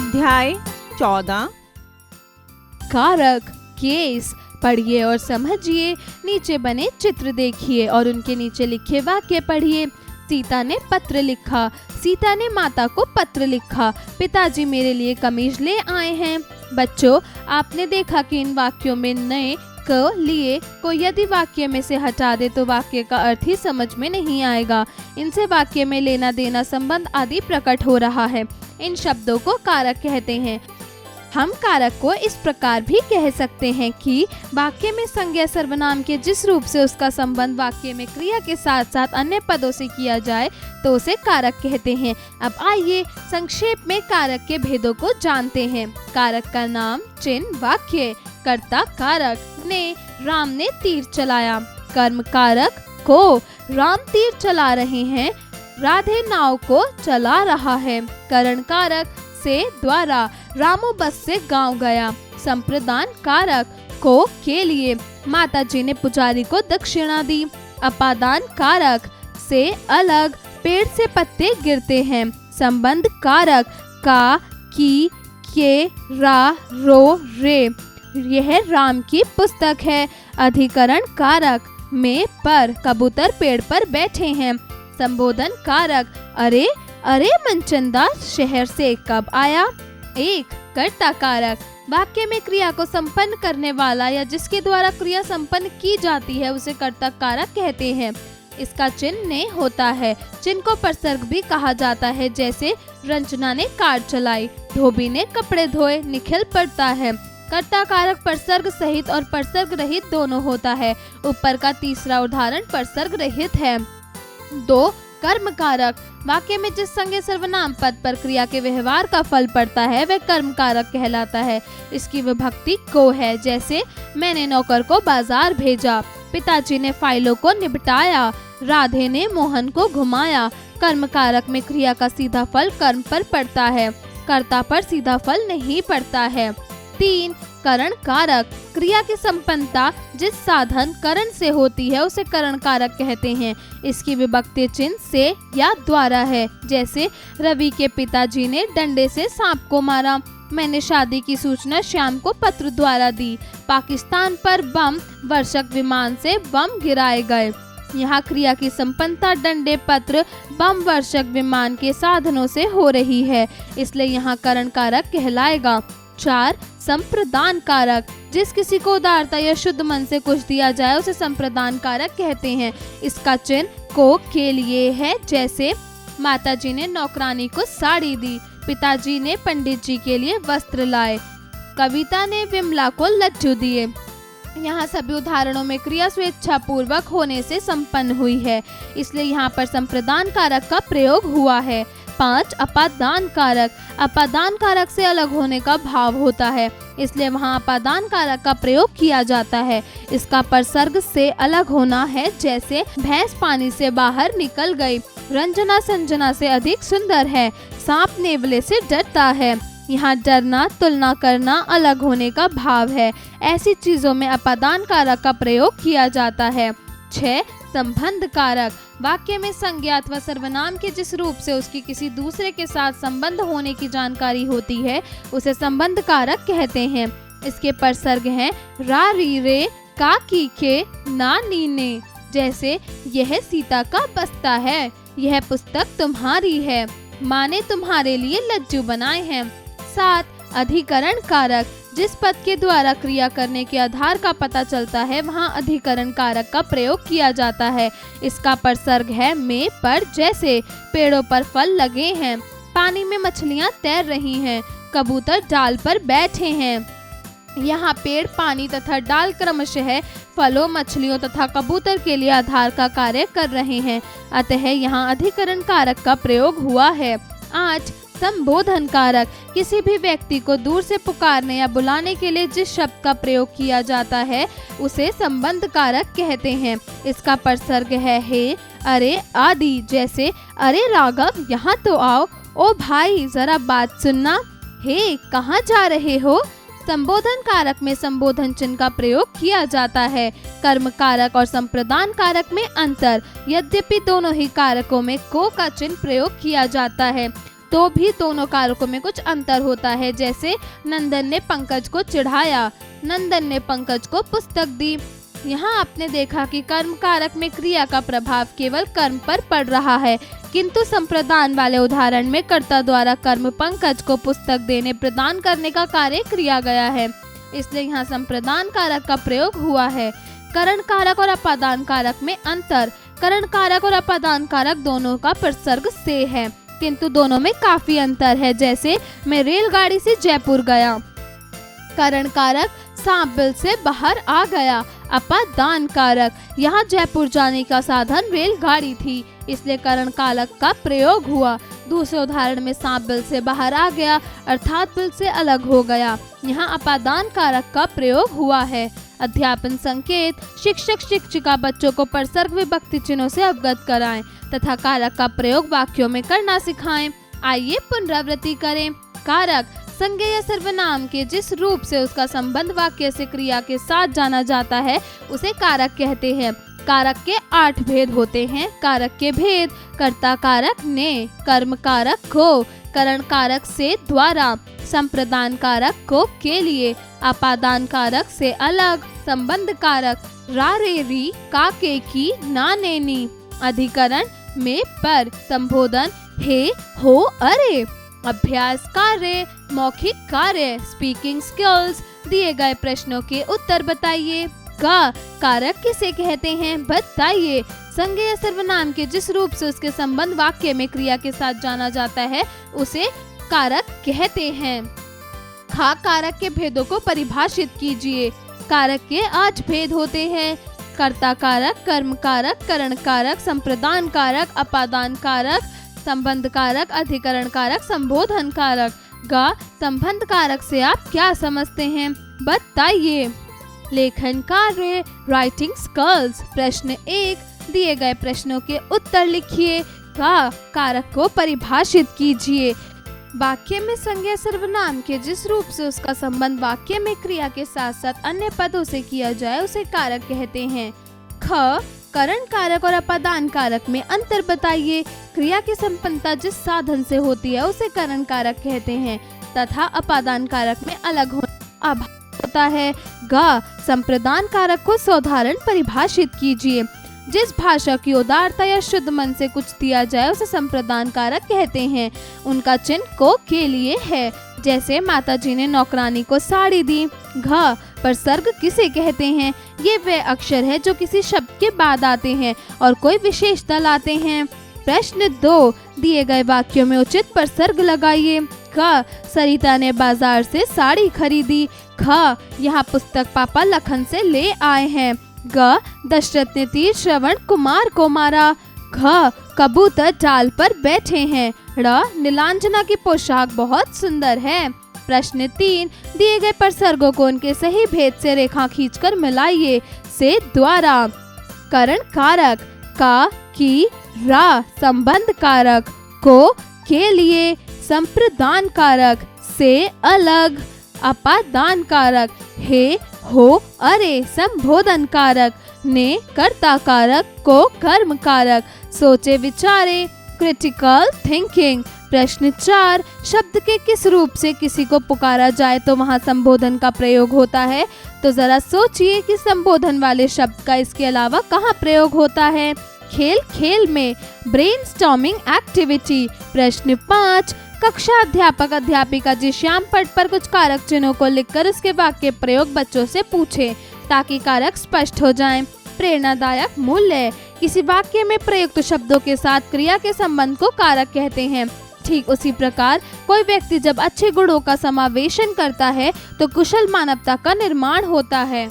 अध्याय 14। कारक केस पढ़िए और समझिए, नीचे बने चित्र देखिए और उनके नीचे लिखे वाक्य पढ़िए। सीता ने पत्र लिखा। सीता ने माता को पत्र लिखा। पिताजी मेरे लिए कमीज ले आए हैं। बच्चों, आपने देखा कि इन वाक्यों में नए क लिए को यदि वाक्य में से हटा दे तो वाक्य का अर्थ ही समझ में नहीं आएगा। इनसे वाक्य में लेना देना संबंध आदि प्रकट हो रहा है। इन शब्दों को कारक कहते हैं। हम कारक को इस प्रकार भी कह सकते हैं कि वाक्य में संज्ञा सर्वनाम के जिस रूप से उसका संबंध वाक्य में क्रिया के साथ साथ अन्य पदों से किया जाए तो उसे कारक कहते हैं। अब आइए संक्षेप में कारक के भेदों को जानते हैं। कारक का नाम, चिन्ह, वाक्य। कर्ता कारक ने, राम ने तीर चलाया। कर्म कारक को, राम तीर चला रहे हैं, राधे नाव को चला रहा है। करण कारक से, द्वारा, रामू बस से गांव गया। संप्रदान कारक को, के लिए, माताजी ने पुजारी को दक्षिणा दी। अपादान कारक से, अलग, पेड़ से पत्ते गिरते हैं। संबंध कारक का, की, के, रा, रो, रे, यह राम की पुस्तक है। अधिकरण कारक में, पर, कबूतर पेड़ पर बैठे हैं। संबोधन कारक, अरे अरे मनचंदा शहर से कब आया। एक कर्ता कारक, वाक्य में क्रिया को संपन्न करने वाला या जिसके द्वारा क्रिया संपन्न की जाती है उसे कर्ता कारक कहते हैं। इसका चिन्ह ने होता है। चिन्ह को परसर्ग भी कहा जाता है, जैसे रंजना ने कार चलाई, धोबी ने कपड़े धोए, निखिल पड़ता है। कर्ता कारक परसर्ग सहित और परसर्ग रहित दोनों होता है। ऊपर का तीसरा उदाहरण परसर्ग रहित है। 2 कर्म कारक, वाक्य में जिस संज्ञा सर्वनाम पद पर क्रिया के व्यवहार का फल पड़ता है वह कर्म कारक कहलाता है। इसकी विभक्ति को है, जैसे मैंने नौकर को बाजार भेजा, पिताजी ने फाइलों को निपटाया, राधे ने मोहन को घुमाया। कर्म कारक में क्रिया का सीधा फल कर्म पर पड़ता है, कर्ता पर सीधा फल नहीं पड़ता है। 3 करण कारक, क्रिया की संपन्नता जिस साधन करण से होती है उसे करण कारक कहते हैं। इसकी विभक्ति चिन्ह से या द्वारा है, जैसे रवि के पिताजी ने डंडे से सांप को मारा, मैंने शादी की सूचना श्याम को पत्र द्वारा दी, पाकिस्तान पर बम वर्षक विमान से बम गिराए गए। यहाँ क्रिया की संपन्नता डंडे, पत्र, बम वर्षक विमान के साधनों से हो रही है, इसलिए यहाँ करण कारक कहलाएगा। 4 संप्रदान कारक, जिस किसी को उदारता या शुद्ध मन से कुछ दिया जाए उसे संप्रदान कारक कहते हैं। इसका चिन्ह को, के लिए है, जैसे माताजी ने नौकरानी को साड़ी दी, पिताजी ने पंडित जी के लिए वस्त्र लाए, कविता ने विमला को लज्जू दिए। यहाँ सभी उदाहरणों में क्रिया स्वेच्छा पूर्वक होने से संपन्न हुई है, इसलिए यहाँ पर संप्रदान कारक का प्रयोग हुआ है। 5 अपादान कारक, अपादान कारक से अलग होने का भाव होता है, इसलिए वहाँ अपादान कारक का प्रयोग किया जाता है। इसका परसर्ग से अलग होना है, जैसे भैंस पानी से बाहर निकल गई, रंजना संजना से अधिक सुंदर है, सांप नेवले से डरता है। यहाँ डरना, तुलना करना, अलग होने का भाव है। ऐसी चीजों में अपादान कारक का प्रयोग किया जाता है। 6 संबंध कारक, वाक्य में संज्ञा अथवा सर्वनाम के जिस रूप से उसकी किसी दूसरे के साथ संबंध होने की जानकारी होती है उसे संबंध कारक कहते हैं। इसके परसर्ग हैं रा, री, रे, का, की, के, ना, नी, ने, जैसे यह सीता का बस्ता है, यह पुस्तक तुम्हारी है, माँ ने तुम्हारे लिए लज्जू बनाए हैं। 7 अधिकरण कारक, जिस पद के द्वारा क्रिया करने के आधार का पता चलता है वहाँ अधिकरण कारक का प्रयोग किया जाता है। इसका परसर्ग है में, पर, जैसे पेड़ों पर फल लगे हैं, पानी में मछलियाँ तैर रही हैं, कबूतर डाल पर बैठे हैं। यहाँ पेड़, पानी तथा डाल क्रमशः फलों, मछलियों तथा कबूतर के लिए आधार का कार्य कर रहे हैं, अतः यहाँ अधिकरण कारक का प्रयोग हुआ है। 8 संबोधन कारक, किसी भी व्यक्ति को दूर से पुकारने या बुलाने के लिए जिस शब्द का प्रयोग किया जाता है उसे संबंध कारक कहते हैं। इसका परसर्ग है हे, अरे, आदि, जैसे अरे राघव यहाँ तो आओ, ओ भाई जरा बात सुनना, हे कहाँ जा रहे हो। संबोधन कारक में संबोधन चिन्ह का प्रयोग किया जाता है। कर्म कारक और संप्रदान कारक में अंतर, यद्यपि दोनों ही कारकों में को का चिन्ह प्रयोग किया जाता है। तो भी दोनों कारकों में कुछ अंतर होता है। जैसे नंदन ने पंकज को चिढ़ाया, नंदन ने पंकज को पुस्तक दी। यहाँ आपने देखा कि कर्म कारक में क्रिया का प्रभाव केवल कर्म पर पड़ रहा है, किंतु संप्रदान वाले उदाहरण में कर्ता द्वारा कर्म पंकज को पुस्तक देने प्रदान करने का कार्य किया गया है, इसलिए यहाँ संप्रदान कारक का प्रयोग हुआ है। करण कारक और अपादान कारक में अंतर। करण कारक और अपादान कारक दोनों का प्रसर्ग से है, किंतु दोनों में काफी अंतर है। जैसे मैं रेलगाड़ी से जयपुर गया, करण कारक सांप बिल से बाहर आ गया। अपादान कारक, यहाँ जयपुर जाने का साधन रेलगाड़ी थी, इसलिए करण कारक का प्रयोग हुआ। दूसरे उदाहरण में सांप बिल से बाहर आ गया अर्थात बिल से अलग हो गया, यहाँ अपादान कारक का प्रयोग हुआ है। अध्यापन संकेत। शिक्षक शिक्षिका बच्चों को प्रसर्ग विभक्ति चिन्हों से अवगत कराएं तथा कारक का प्रयोग वाक्यों में करना सिखाएं। आइए पुनरावृत्ति करें। कारक, संज्ञा या सर्वनाम के जिस रूप से उसका संबंध वाक्य से क्रिया के साथ जाना जाता है उसे कारक कहते हैं। कारक के 8 भेद होते हैं। कारक के भेद: कर्ता कारक ने, कर्म कारक को, करण कारक से द्वारा, संप्रदान कारक को के लिए, अपादान कारक से अलग, संबंध कारक रा रे री का के की ना ने नी, अधिकरण में पर, संबोधन हे हो अरे, अभ्यास कार्य, मौखिक कार्य, स्पीकिंग स्किल्स। दिए गए प्रश्नों के उत्तर बताइए। का कारक किसे कहते हैं बताइए। संज्ञा या सर्वनाम के जिस रूप से उसके संबंध वाक्य में क्रिया के साथ जाना जाता है उसे कारक कहते हैं। खा कारक के भेदों को परिभाषित कीजिए। कारक के 8 भेद होते हैं। कर्ता कारक, कर्म कारक, करण कारक, संप्रदान कारक, अपादान कारक, संबंध कारक, अधिकरण कारक, संबोधन कारक। गा संबंध कारक से आप क्या समझते हैं बताइए। लेखन कार्य, राइटिंग स्किल्स। प्रश्न 1, दिए गए प्रश्नों के उत्तर लिखिए। का कारक को परिभाषित कीजिए। वाक्य में संज्ञा सर्वनाम के जिस रूप से उसका संबंध वाक्य में क्रिया के साथ साथ अन्य पदों से किया जाए उसे कारक कहते हैं। ख करण कारक और अपादान कारक में अंतर बताइए। क्रिया की संपन्नता जिस साधन से होती है उसे करण कारक कहते हैं तथा अपादान कारक में अलग होता है। ग संप्रदान कारक को साधारण परिभाषित कीजिए। जिस भाषा की उदारता या शुद्ध मन से कुछ दिया जाए उसे संप्रदान कारक कहते हैं। उनका चिन्ह को के लिए है। जैसे माताजी ने नौकरानी को साड़ी दी। घ प्रसर्ग किसे कहते हैं? ये वे अक्षर है जो किसी शब्द के बाद आते हैं और कोई विशेषता लाते हैं। प्रश्न 2, दिए गए वाक्यों में उचित प्रसर्ग लगाइए। क सरिता ने बाजार से साड़ी खरीदी। ख यहाँ पुस्तक पापा लखन से ले आए हैं। ग दशरथ ने तीर श्रवण कुमार को मारा। घ कबूतर डाल पर बैठे हैं। ड़ नीलांजना की पोशाक बहुत सुंदर है। प्रश्न 3, दिए गए प्रसर्गों को उनके सही भेद से रेखा खींचकर मिलाइए। से द्वारा। करण कारक का, की, रा संबंध कारक, को, के लिए, संप्रदान कारक, से अलग, अपादान कारक, हे, हो, अरे संबोधन कारक, ने कर्ता कारक, को कर्म कारक। सोचे विचारे, क्रिटिकल थिंकिंग। प्रश्न 4, शब्द के किस रूप से किसी को पुकारा जाए तो वहाँ संबोधन का प्रयोग होता है? तो जरा सोचिए कि संबोधन वाले शब्द का इसके अलावा कहाँ प्रयोग होता है? खेल खेल में, ब्रेनस्टॉर्मिंग एक्टिविटी। प्रश्न 5, कक्षा अध्यापक अध्यापिका जी श्याम पट पर कुछ कारक चिन्हों को लिखकर उसके वाक्य प्रयोग बच्चों से पूछें ताकि कारक स्पष्ट हो जाएं। प्रेरणादायक मूल्य, किसी वाक्य में प्रयुक्त शब्दों के साथ क्रिया के संबंध को कारक कहते हैं। ठीक उसी प्रकार कोई व्यक्ति जब अच्छे गुणों का समावेशन करता है तो कुशल मानवता का निर्माण होता है।